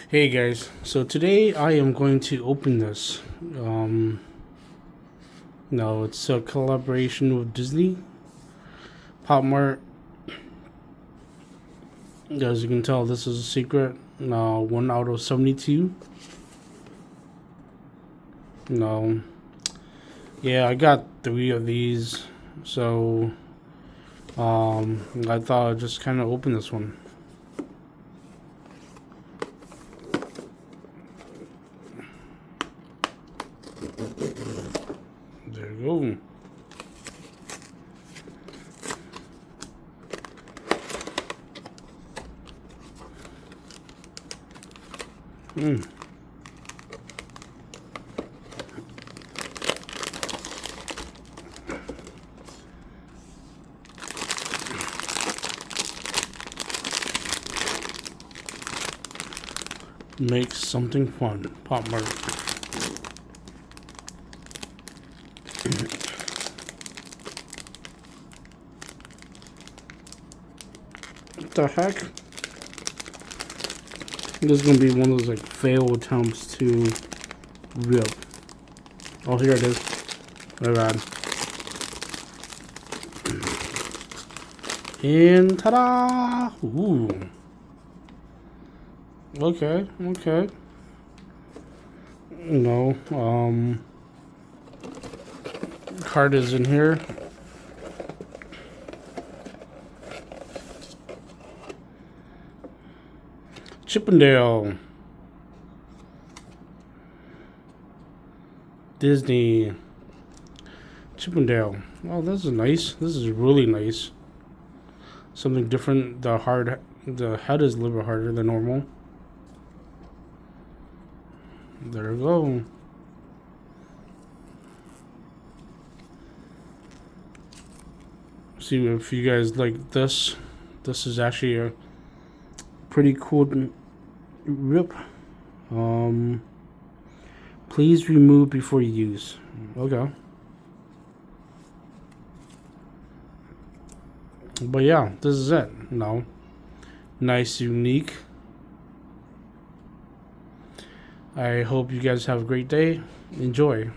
Hey guys, so today I am going to open this. No, it's a collaboration with Disney, Popmart. As you can tell, this is a secret. 1 out of 72. No, yeah, I got 3 of these, so I thought I'd just kind of open this one. There you go. Mm. Make something fun. Popmart. What the heck? This is gonna be one of those like fail attempts to rip. Oh, here it is. My bad. And ta-da! Ooh. Okay. No. Card is in here. Chippendale. Disney. Chippendale. Oh, this is nice. This is really nice. Something different. The head is a little bit harder than normal. There we go. See if you guys like this. This is actually a pretty cool rip. Please remove before you use. Okay. But yeah, this is it. No. Nice, unique. I hope you guys have a great day. Enjoy.